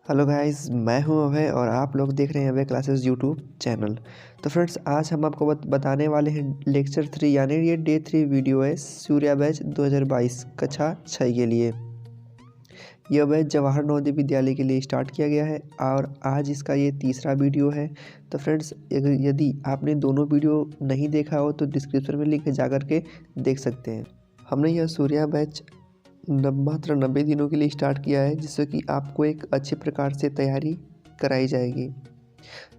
Hello guys, मैं हूं अभय और आप लोग देख रहे हैं अभय क्लासेस यूट्यूब चैनल। तो फ्रेंड्स, आज हम आपको बताने वाले हैं लेक्चर 3 यानी ये डे 3 वीडियो है सूर्या बैच 2022 कक्षा 6 के लिए। यह बैच जवाहर नवोदय विद्यालय के लिए स्टार्ट किया गया है और आज इसका ये तीसरा वीडियो है। तो फ्रेंड्स, यदि आपने दोनों वीडियो नहीं देखा हो तो डिस्क्रिप्शन में लिंक है, जा कर के देख सकते हैं। हमने यह सूर्या बैच मात्र 90 दिनों के लिए स्टार्ट किया है, जिससे कि आपको एक अच्छे प्रकार से तैयारी कराई जाएगी।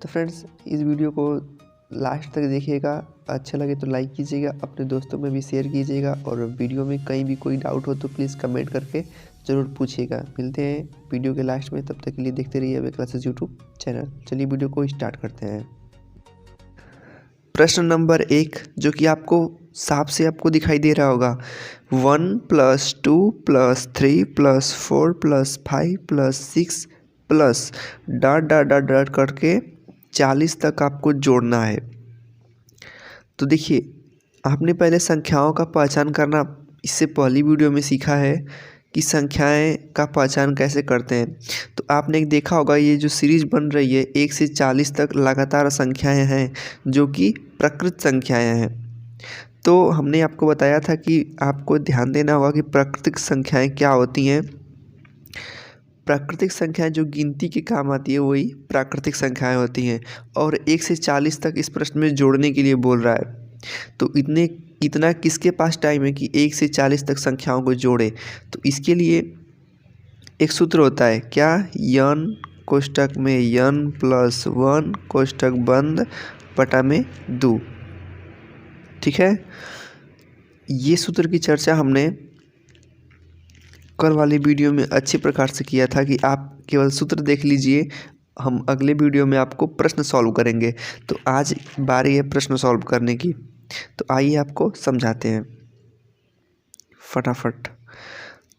तो फ्रेंड्स, इस वीडियो को लास्ट तक देखिएगा, अच्छा लगे तो लाइक कीजिएगा, अपने दोस्तों में भी शेयर कीजिएगा और वीडियो में कहीं भी कोई डाउट हो तो प्लीज़ कमेंट करके ज़रूर पूछिएगा। मिलते हैं वीडियो के लास्ट में, तब तक के लिए देखते रहिए अभय क्लासेस यूट्यूब चैनल। चलिए वीडियो को स्टार्ट करते हैं। प्रश्न नंबर 1, जो कि आपको साफ से आपको दिखाई दे रहा होगा, 1 + 2 + 3 + 4 + 5 + 6 plus dot dot dot dot करके 40 तक आपको जोड़ना है। तो देखिए, आपने पहले संख्याओं का पहचान करना इससे पहली वीडियो में सीखा है कि संख्याएं का पहचान कैसे करते हैं। तो आपने एक देखा होगा, ये जो सीरीज बन रही है 1 से 40 तक लगातार संख्याएं हैं जो कि प्रकृत संख्याएं हैं। तो हमने आपको बताया था कि आपको ध्यान देना होगा कि प्राकृतिक संख्याएं क्या होती हैं। प्राकृतिक संख्याएं जो गिनती के काम आती है वही प्राकृतिक संख्याएं होती हैं। और 1 से 40 तक इस प्रश्न में जोड़ने के लिए बोल रहा है। तो इतना किसके पास टाइम है कि 1 से 40 तक संख्याओं को जोड़े। तो इसके लिए एक सूत्र होता है, क्या, यन कोष्टक में n + 1 कोष्टक बंद बटा में 2। ठीक है, ये सूत्र की चर्चा हमने कल वाली वीडियो में अच्छी प्रकार से किया था कि आप केवल सूत्र देख लीजिए, हम अगले वीडियो में आपको प्रश्न सॉल्व करेंगे। तो आज बारी है प्रश्न सॉल्व करने की। तो आइए आपको समझाते हैं फटाफट।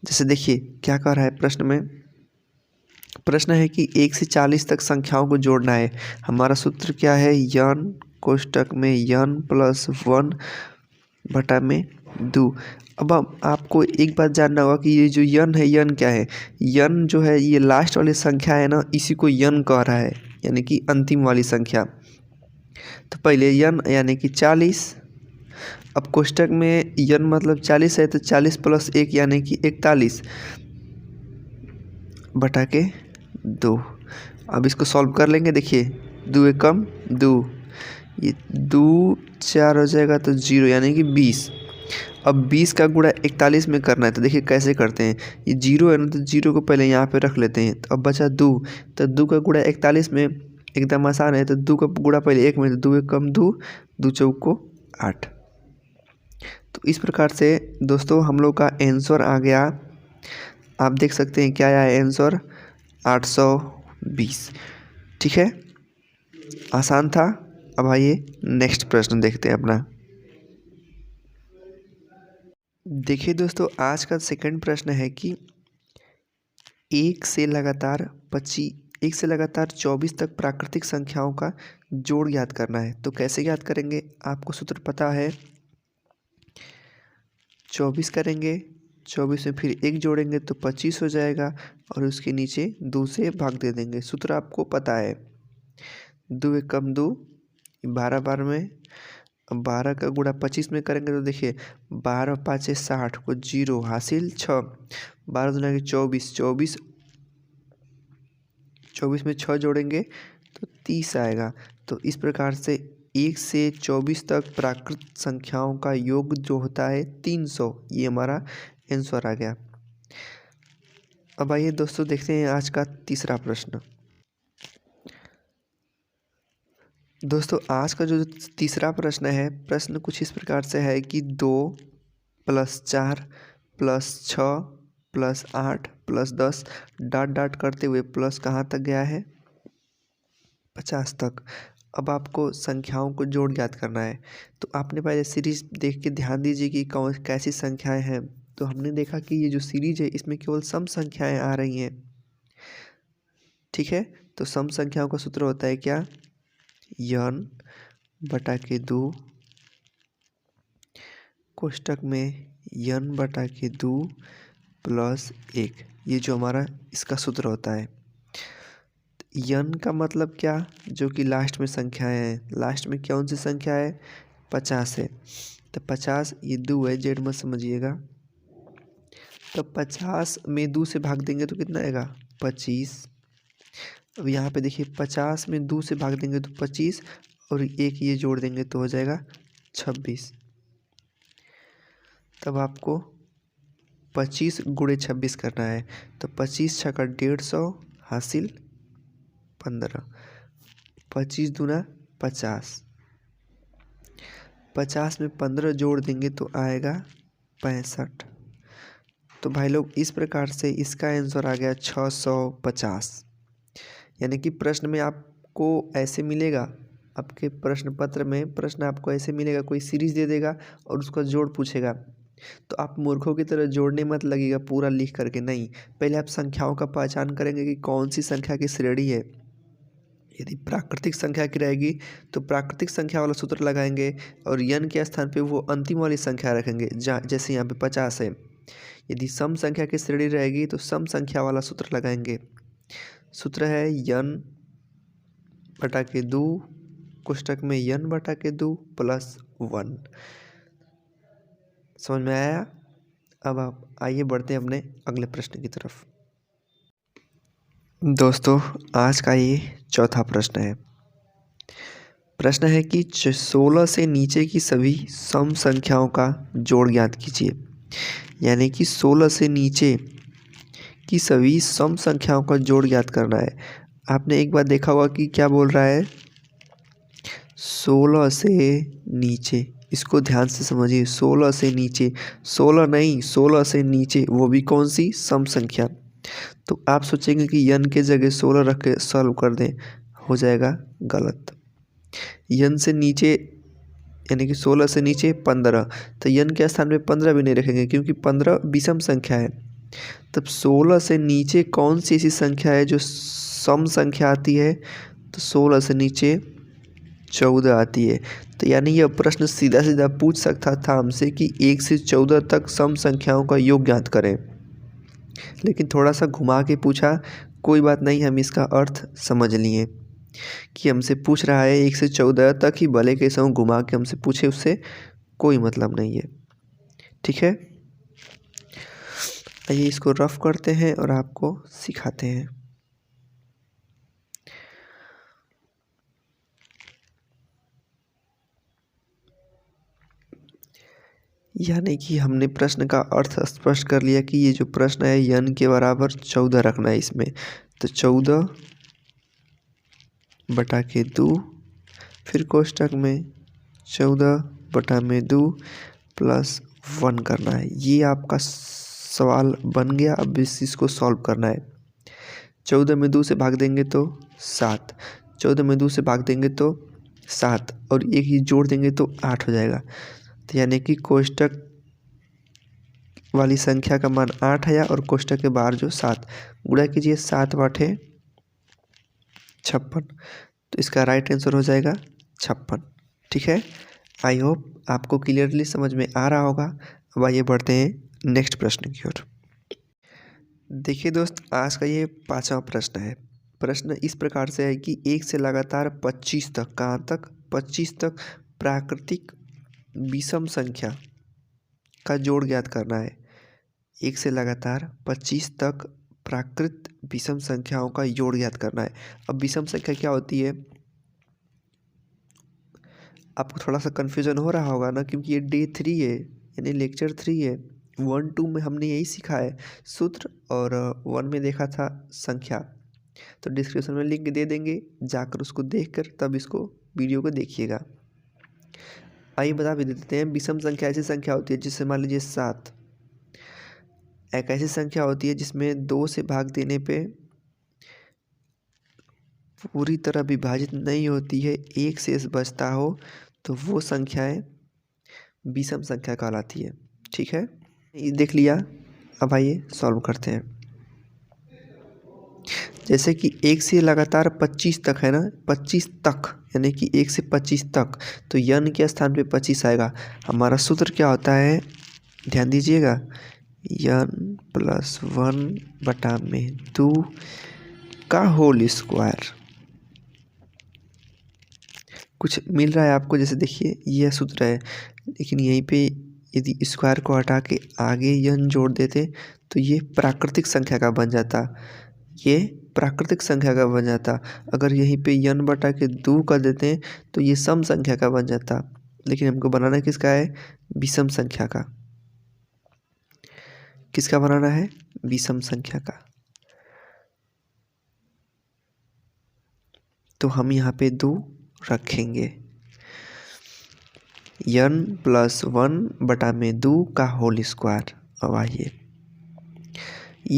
जैसे देखिए क्या कह रहा है प्रश्न में। प्रश्न है कि 1 से 40 तक संख्याओं को जोड़ना है। हमारा सूत्र क्या है, n कोष्टक में n + 1 बटा में 2। अब आपको एक बात जानना होगा कि ये जो यन है, यन क्या है। यन जो है ये लास्ट वाली संख्या है ना, इसी को यन कह रहा है, यानी कि अंतिम वाली संख्या। तो पहले यन यानी कि 40। अब कोष्टक में यन मतलब 40 है, तो 40 + 1 यानी कि 41 बटा के 2। अब इसको सॉल्व कर लेंगे। देखिए 2 × 2, ये 2 4 हो जाएगा तो 0 यानी कि 20। अब 20 का गुणा 41 में करना है। तो देखिए कैसे करते हैं, ये 0 है ना, तो 0 को पहले यहाँ पे रख लेते हैं। तो अब बचा 2, तो 2 का गुणा 41 में एकदम आसान है। तो 2 का गुणा पहले 1 में, तो 2 × 2, 2 × 8। तो इस प्रकार से दोस्तों हम लोग का आंसर आ गया। आप देख सकते हैं क्या आया आंसर, 820। ठीक है, आसान था। अब आइए नेक्स्ट प्रश्न देखते हैं अपना। देखिए दोस्तों, आज का सेकंड प्रश्न है कि 1 से लगातार 24 तक प्राकृतिक संख्याओं का जोड़ ज्ञात करना है। तो कैसे ज्ञात करेंगे, आपको सूत्र पता है। 24 करेंगे, 24 में फिर 1 जोड़ेंगे तो 25 हो जाएगा और उसके नीचे 2 से भाग दे देंगे। सूत्र आपको पता है, 2 × 2 12 बार में। 12 का गुणा 25 में करेंगे तो देखिए 12 × 5 = 60 को 0 हासिल 6। 12 दूना 24, 24 में 6 जोड़ेंगे तो 30 आएगा। तो इस प्रकार से 1 से 24 तक प्राकृत संख्याओं का योग जो होता है 300। ये हमारा आंसर आ गया। अब आइए दोस्तों देखते हैं आज का तीसरा प्रश्न। दोस्तों, आज का जो तीसरा प्रश्न है, प्रश्न कुछ इस प्रकार से है कि 2 + 4 + 6 + 8 + 10 डॉट डॉट करते हुए प्लस कहाँ तक गया है, 50 तक। अब आपको संख्याओं को जोड़ ज्ञात करना है। तो आपने पहले सीरीज देख के ध्यान दीजिए कि कौन कैसी संख्याएं हैं। तो हमने देखा कि ये जो सीरीज है इसमें केवल सम संख्याएं आ रही हैं। ठीक है, तो सम संख्याओं का सूत्र होता है क्या, n बटा के 2 कोष्टक में n बटा के 2 + 1। ये जो हमारा इसका सूत्र होता है। यन का मतलब क्या, जो कि लास्ट में संख्याएं हैं। लास्ट में कौन सी संख्या है, 50 है। तो 50 ये 2 है, जेड मत समझिएगा। तो 50 में 2 से भाग देंगे तो कितना आएगा, 25। अब यहाँ पे देखिए 50 में 2 से भाग देंगे तो 25 और एक ये जोड़ देंगे तो हो जाएगा 26। तब आपको 25 गुणे 26 करना है। तो 25 छक्का 150 हासिल 15, 25 दूना 50, 50 में 15 जोड़ देंगे तो आएगा 65। तो भाई लोग इस प्रकार से इसका आंसर आ गया 650। यानी कि प्रश्न में आपको ऐसे मिलेगा, आपके प्रश्न पत्र में प्रश्न आपको ऐसे मिलेगा, कोई सीरीज दे देगा और उसका जोड़ पूछेगा, तो आप मूर्खों की तरह जोड़ने मत लगेगा पूरा लिख करके, नहीं। पहले आप संख्याओं का पहचान करेंगे कि कौन सी संख्या की श्रेणी है। यदि प्राकृतिक संख्या की रहेगी तो प्राकृतिक संख्या वाला सूत्र लगाएंगे और यन के स्थान पे वो अंतिम वाली संख्या रखेंगे, जैसे यहाँ पे 50 है। यदि सम संख्या की श्रेणी रहेगी तो सम संख्या वाला सूत्र लगाएंगे। सूत्र है यन बटा के 2 कोष्टक में यन बटा के 2 प्लस 1। समझ में आया। अब आप आइए बढ़ते हैं अपने अगले प्रश्न की तरफ। दोस्तों आज का ये चौथा प्रश्न है। प्रश्न है कि 16 से नीचे की सभी सम संख्याओं का जोड़ ज्ञात कीजिए। यानी कि 16 से नीचे की सभी सम संख्याओं का जोड़ ज्ञात करना है। आपने एक बार देखा होगा कि क्या बोल रहा है, 16 से नीचे, इसको ध्यान से समझिए। 16 से नीचे, 16 नहीं 16 से नीचे, वो भी कौन सी, सम संख्या। तो आप सोचेंगे कि यन के जगह 16 रख के सॉल्व कर दें, हो जाएगा गलत। यन से नीचे यानी कि 16 से नीचे 15, तो यन के स्थान पे 15 भी नहीं रखेंगे क्योंकि 15 विषम संख्या है। तब 16 से नीचे कौन सी ऐसी संख्या है जो सम संख्या आती है, तो 16 से नीचे 14 आती है। तो यानी यह प्रश्न सीधा सीधा पूछ सकता था हमसे कि 1 से 14 तक सम संख्याओं का योग ज्ञात करें, लेकिन थोड़ा सा घुमा के पूछा। कोई बात नहीं, हम इसका अर्थ समझ लिए कि हमसे पूछ रहा है 1 से 14 तक ही, भले कैसे हूँ घुमा के हमसे पूछे, उससे कोई मतलब नहीं है। ठीक है, आइए इसको रफ करते हैं और आपको सिखाते हैं। यानी कि हमने प्रश्न का अर्थ स्पष्ट कर लिया कि ये जो प्रश्न है यन के बराबर 14 रखना है इसमें। तो 14 बटा के 2, फिर कोष्टक में 14 बटा में 2 प्लस 1 करना है। ये आपका सवाल बन गया। अब इसको सॉल्व करना है। 14 में 2 से भाग देंगे तो 7, 14 में 2 से भाग देंगे तो 7 और एक ही जोड़ देंगे तो 8 हो जाएगा। तो यानी कि कोष्टक वाली संख्या का मान 8 है और कोष्टक के बाहर जो 7, गुणा कीजिए 7 बाटे 56, तो इसका राइट आंसर हो जाएगा 56। ठीक है, आई होप आपको क्लियरली समझ में आ रहा होगा। अब आइए बढ़ते हैं नेक्स्ट प्रश्न की ओर। देखिए दोस्त, आज का ये 5वां प्रश्न है। प्रश्न इस प्रकार से है कि 1 से लगातार 25 तक, कहाँ तक, 25 तक प्राकृतिक विषम संख्या का जोड़ ज्ञात करना है। 1 से लगातार 25 तक प्राकृत विषम संख्याओं का जोड़ ज्ञात करना है। अब विषम संख्या क्या होती है, आपको थोड़ा सा कन्फ्यूजन हो रहा होगा ना, क्योंकि ये डे 3 है, यानी लेक्चर 3 है। 1, 2 में हमने यही सीखा है सूत्र, और 1 में देखा था संख्या। तो डिस्क्रिप्शन में लिंक दे देंगे, जाकर उसको देखकर तब इसको वीडियो को देखिएगा। आइए बता भी देते हैं। विषम संख्या ऐसी संख्या होती है जिससे, मान लीजिए 7 एक ऐसी संख्या होती है जिसमें 2 से भाग देने पे पूरी तरह विभाजित नहीं होती है, एक शेष बचता हो, तो वो संख्याएं विषम संख्या कहलाती है। ठीक है, ये देख लिया। अब आइए सॉल्व करते हैं। जैसे कि 1 से लगातार 25 तक है ना, 25 तक यानी कि 1 से 25 तक, तो यन के स्थान पे 25 आएगा। हमारा सूत्र क्या होता है, ध्यान दीजिएगा, यन प्लस 1 बटा में 2 का होल स्क्वायर। कुछ मिल रहा है आपको, जैसे देखिए यह सूत्र है, लेकिन यहीं पे यदि स्क्वायर को हटा के आगे यन जोड़ देते तो ये प्राकृतिक संख्या का बन जाता, ये प्राकृतिक संख्या का बन जाता। अगर यहीं पे यन बटा के 2 कर देते हैं तो ये सम संख्या का बन जाता, लेकिन हमको बनाना किसका है, विषम संख्या का। किसका बनाना है, विषम संख्या का। तो हम यहाँ पे 2 रखेंगे, n प्लस 1 बटा में 2 का होल स्क्वायर। अब आइए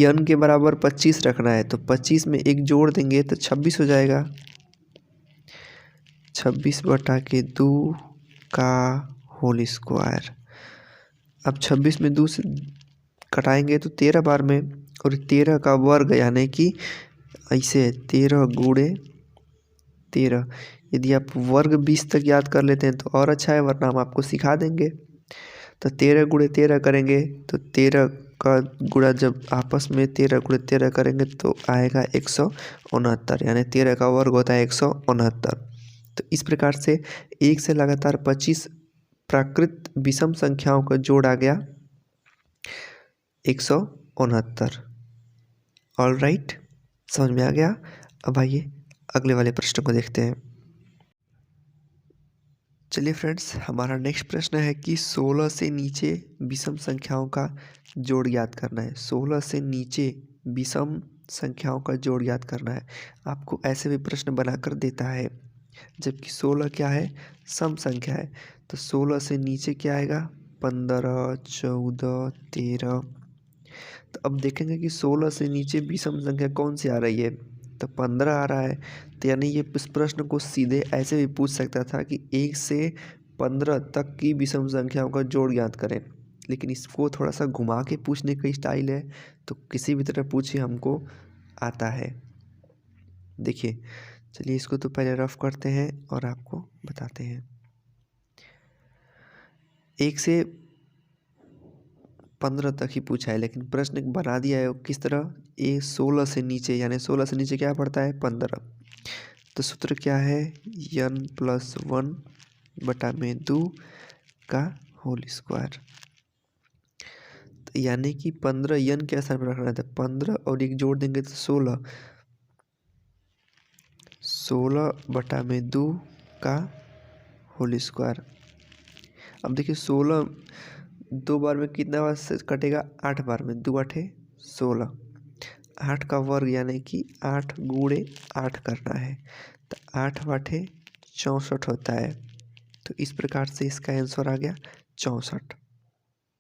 n के बराबर 25 रखना है, तो 25 में 1 जोड़ देंगे तो 26 हो जाएगा। 26 बटा के 2 का होल स्क्वायर। अब 26 में 2 से कटाएंगे तो 13 बार में, और 13 का वर्ग यानी कि ऐसे 13 गुणे 13। यदि आप वर्ग 20 तक याद कर लेते हैं तो और अच्छा है, वरना हम आपको सिखा देंगे। तो 13 गुणे 13 करेंगे तो 13 का गुणा जब आपस में 13 गुणे 13 करेंगे तो आएगा 169, यानी 13 का वर्ग होता है 169। तो इस प्रकार से 1 से लगातार 25 प्राकृत विषम संख्याओं का जोड़ आ गया 169। ऑल राइट, समझ में आ गया। अब आइए अगले वाले प्रश्न को देखते हैं। चलिए फ्रेंड्स, हमारा नेक्स्ट प्रश्न है कि 16 से नीचे विषम संख्याओं का जोड़ याद करना है। 16 से नीचे विषम संख्याओं का जोड़ याद करना है। आपको ऐसे भी प्रश्न बनाकर देता है, जबकि 16 क्या है, सम संख्या है। तो 16 से नीचे क्या आएगा, 15, 14, 13। तो अब देखेंगे कि 16 से नीचे विषम संख्या कौन सी आ रही है, तो 15 आ रहा है। तो यानी ये इस प्रश्न को सीधे ऐसे भी पूछ सकता था कि 1 से 15 तक की विषम संख्याओं का जोड़ याद करें, लेकिन इसको थोड़ा सा घुमा के पूछने का स्टाइल है, तो किसी भी तरह पूछिए हमको आता है। देखिए, चलिए इसको तो पहले रफ करते हैं और आपको बताते हैं। 1 से 15 तक ही पूछा है, लेकिन प्रश्न बना दिया है किस तरह, 16 से नीचे, यानी 16 से नीचे क्या पड़ता है, 15। तो सूत्र क्या है, n प्लस 1 बटा में 2 का होल स्क्वायर। तो यानी कि 15 n के आधार पर रखना था, 15 और 1 जोड़ देंगे तो 16, 16 बटा में 2 का होल स्क्वायर। अब देखिए 16 2 बार में कितना बार से कटेगा, 8 बार में, 2 8 16। 8 का वर्ग यानी कि 8 गुणे 8 करना है, तो 8 8 64 होता है। तो इस प्रकार से इसका आंसर आ गया 64।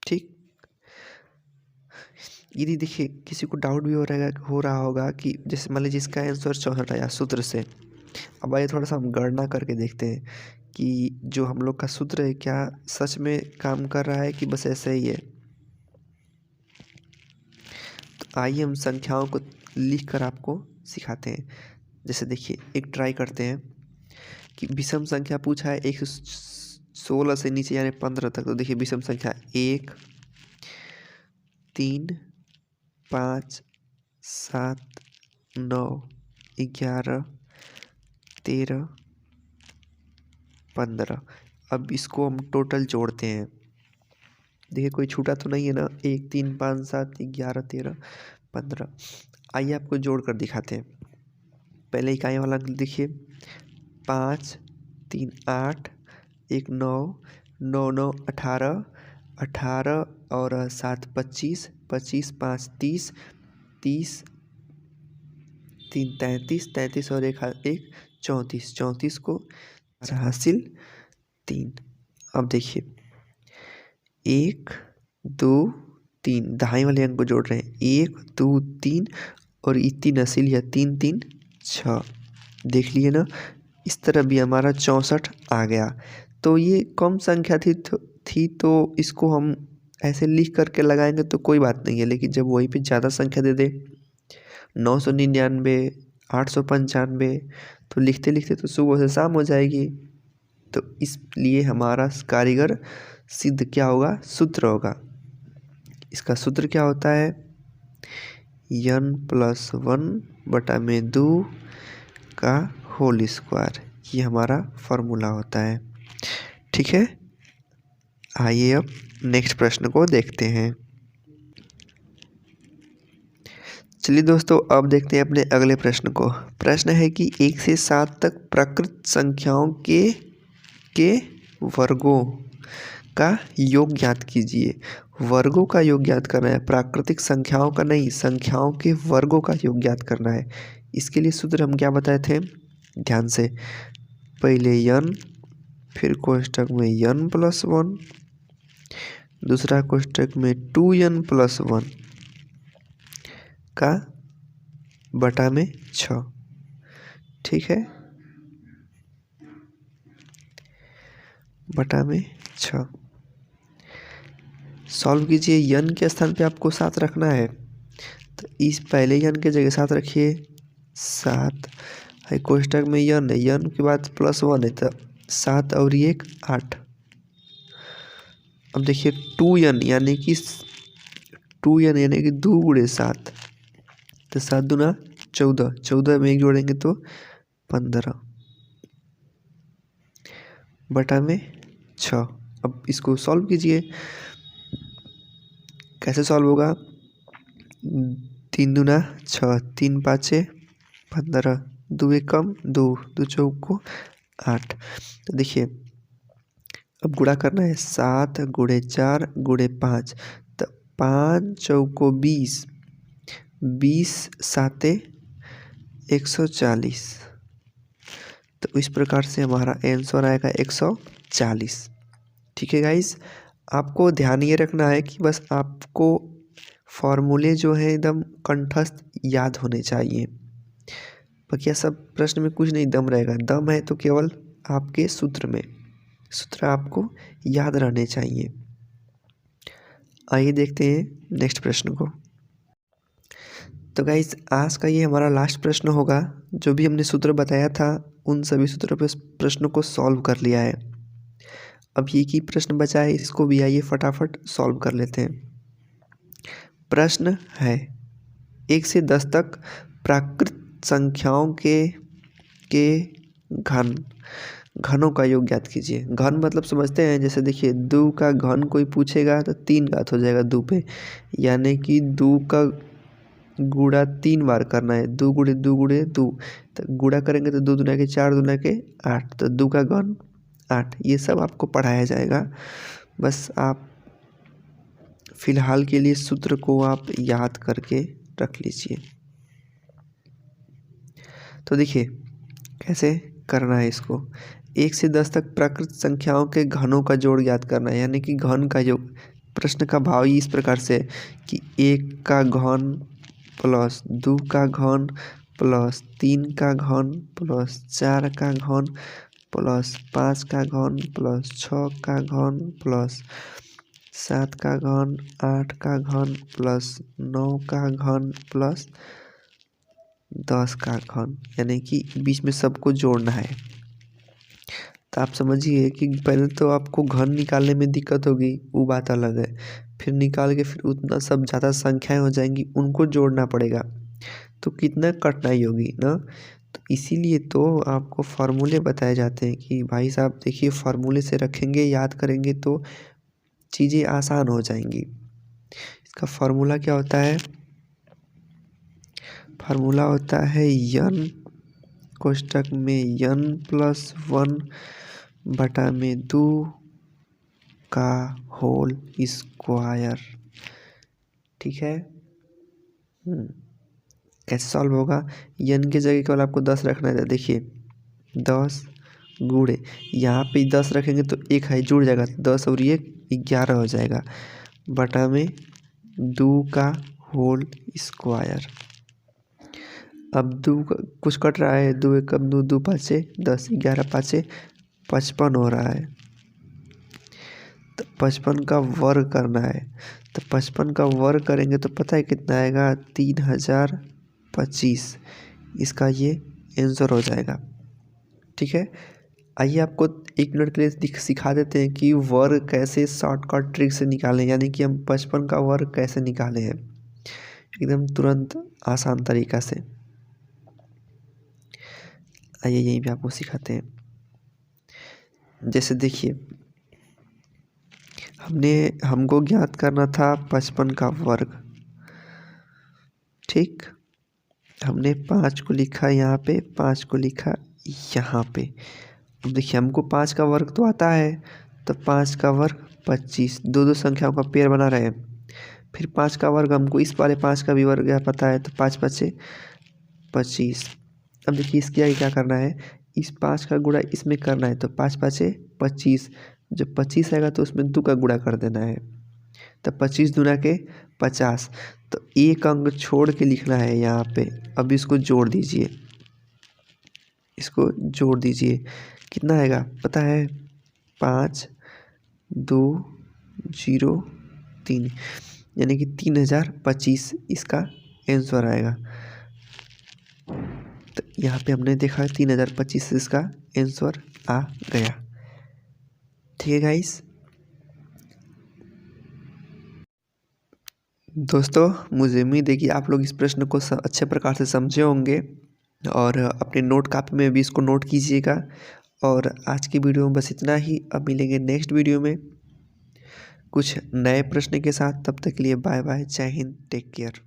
ठीक। यदि देखिए किसी को डाउट भी हो रहा होगा कि जैसे मान लीजिए इसका आंसर 64 आया सूत्र से। अब आइए थोड़ा सा हम गणना करके देखते हैं कि जो हम लोग का सूत्र है क्या सच में काम कर रहा है कि बस ऐसे ही है। तो आइए हम संख्याओं को लिख कर आपको सिखाते हैं। जैसे देखिए एक ट्राई करते हैं कि विषम संख्या पूछा है 16 से नीचे यानी 15 तक। तो देखिए विषम संख्या 1, 3, 5, 7, 9, 11, 13, 15। अब इसको हम टोटल जोड़ते हैं। देखिए कोई छूटा तो नहीं है ना, 1, 3, 5, 7, 11, 13, 15। आइए आपको जोड़ कर दिखाते हैं। पहले इकाई वाला देखिए, 5, 3, 8, 1, 9, 9, 9, 18, 18 और 7, 25, 25, 5, 30, 30, 3, 33, 33 और 1, 34, 34 को हासिल 3। अब देखिए 1, 2, 3 दहाई वाले अंक को जोड़ रहे हैं, 1, 2, 3 और 3 हासिल या 3, 3, 6। देख लिए ना, इस तरह भी हमारा 64 आ गया। तो ये कम संख्या थी तो इसको हम ऐसे लिख करके लगाएंगे तो कोई बात नहीं है, लेकिन जब वहीं पे ज़्यादा संख्या दे दे 999, 895, तो लिखते लिखते तो सुबह से शाम हो जाएगी। तो इसलिए हमारा कारीगर सिद्ध क्या होगा, सूत्र होगा। इसका सूत्र क्या होता है, n+1/2 का होल स्क्वायर, ये हमारा फॉर्मूला होता है। ठीक है, आइए अब नेक्स्ट प्रश्न को देखते हैं। चलिए दोस्तों, अब देखते हैं अपने अगले प्रश्न को। प्रश्न है कि 1 से 7 तक प्राकृत संख्याओं के वर्गों का योग ज्ञात कीजिए। वर्गों का योग ज्ञात करना है, प्राकृतिक संख्याओं का नहीं, संख्याओं के वर्गों का योग ज्ञात करना है। इसके लिए सूत्र हम क्या बताए थे, ध्यान से, पहले n, फिर कोष्ठक में n+1, दूसरा कोष्ठक में 2n+1 का बटा में 6। ठीक है, बटा में 6। सॉल्व कीजिए। n के स्थान पे आपको 7 रखना है, तो इस पहले n के जगह 7 रखिए, 7 है, कोष्ठक में n है, n के बाद +1 है, तो 7 और 1 8। अब देखिए 2n यानी कि 2n यानी कि 2 गुणे 7, तो 7 दूना 14, 14 में 1 जोड़ेंगे तो 15 बटा में 6। अब इसको सॉल्व कीजिए। कैसे सॉल्व होगा, 3 दूना 6, 3 पाँचे 15, 2 एक कम 2, 2 चौको 8। तो देखिए अब गुणा करना है, 7 गुणे 4 गुणे 5, तो 5 चौको 20, 20 साते 140। तो इस प्रकार से हमारा आंसर आएगा 140। ठीक है गाइस, आपको ध्यान ये रखना है कि बस आपको फॉर्मूले जो है एकदम कंठस्थ याद होने चाहिए। बाकी सब प्रश्न में कुछ नहीं दम रहेगा, दम है तो केवल आपके सूत्र में, सूत्र आपको याद रहने चाहिए। आइए देखते हैं नेक्स्ट प्रश्न को। तो गाइस आज का ये हमारा लास्ट प्रश्न होगा। जो भी हमने सूत्र बताया था उन सभी सूत्रों पे प्रश्न को सॉल्व कर लिया है। अब ये की प्रश्न बचा है, इसको भी आइए फटाफट सॉल्व कर लेते हैं। प्रश्न है 1 से 10 तक प्राकृत संख्याओं के घनों का योग ज्ञात कीजिए। घन मतलब समझते हैं, जैसे देखिए 2 का घन कोई पूछेगा तो 3 घात हो जाएगा 2 पे, यानी कि 2 का गुणा 3 बार करना है, 2 गुणे 2 गुणे 2, तो गुणा करेंगे तो 2 दूना के 4 दूना के 8, तो 2 का घन 8। ये सब आपको पढ़ाया जाएगा, बस आप फिलहाल के लिए सूत्र को आप याद करके रख लीजिए। तो देखिए कैसे करना है इसको। 1 से 10 तक प्राकृत संख्याओं के घनों का जोड़ ज्ञात करना है, यानी कि घन का योग। प्रश्न का भाव ही इस प्रकार से कि 1 का घन प्लस 2 का घन प्लस 3 का घन प्लस 4 का घन प्लस 5 का घन प्लस 6 का घन प्लस 7 का घन, 8 का घन प्लस 9 का घन प्लस 10 का घन, यानी कि बीच में सबको जोड़ना है। तो आप समझिए कि पहले तो आपको घन निकालने में दिक्कत होगी, वो बात अलग है, फिर निकाल के फिर उतना सब ज़्यादा संख्याएं हो जाएंगी, उनको जोड़ना पड़ेगा, तो कितना कठिनाई होगी ना। तो इसीलिए तो आपको फार्मूले बताए जाते हैं कि भाई साहब देखिए फार्मूले से रखेंगे, याद करेंगे तो चीज़ें आसान हो जाएंगी। इसका फार्मूला क्या होता है, फार्मूला होता है n कोष्ठक में n+1 बटा में 2 का होल स्क्वायर। ठीक है, कैसे सॉल्व होगा, n के जगह केवल आपको 10 रखना है। देखिए 10 गुणे, यहाँ पे 10 रखेंगे तो 1 है जुड़ जाएगा, 10 और 1 11 हो जाएगा, बटा में 2 का होल स्क्वायर। अब 2 कुछ कट रहा है, 2 एक कम 2, 2 पाँचे 10, 11 पाँचे 55 हो रहा है, तो 55 का वर्ग करना है। तो 55 का वर्ग करेंगे तो पता है कितना आएगा, 3025। इसका ये आंसर हो जाएगा। ठीक है, आइए आपको 1 मिनट के लिए सिखा देते हैं कि वर्ग कैसे शॉर्टकट ट्रिक से निकालें, यानी कि हम 55 का वर्ग कैसे निकाले हैं। एकदम तुरंत आसान तरीका से। आइए यहीं पे आपको सिखाते हैं। जैसे देखिए, हमको ज्ञात करना था 55 का वर्ग, ठीक। हमने 5 को लिखा यहाँ पे, 5 को लिखा यहाँ पे। अब देखिए हमको 5 का वर्ग तो आता है, तो 5 का वर्ग 25, दो दो संख्याओं का पेयर बना रहे हैं। फिर 5 का वर्ग हमको इस वाले 5 का भी वर्ग पता है, तो 5 पचे 25। अब देखिए इसके आगे क्या करना है, इस 5 का गुणा इसमें करना है, तो 5 पचे 25। जब 25 आएगा तो उसमें 2 का गुणा कर देना है, तो 25 दूना के 50। तो एक अंक छोड़ के लिखना है यहाँ पे। अब इसको जोड़ दीजिए, इसको जोड़ दीजिए, कितना आएगा पता है, 5 2 0 3, यानी कि 3025 इसका आंसर आएगा। तो यहाँ पे हमने देखा 3025 इसका आंसर आ गया। ठीक है गाइस। दोस्तों मुझे उम्मीद है कि आप लोग इस प्रश्न को अच्छे प्रकार से समझे होंगे और अपने नोट कापी में भी इसको नोट कीजिएगा। और आज की वीडियो में बस इतना ही। अब मिलेंगे नेक्स्ट वीडियो में कुछ नए प्रश्न के साथ। तब तक के लिए बाय बाय, जय हिंद, टेक केयर।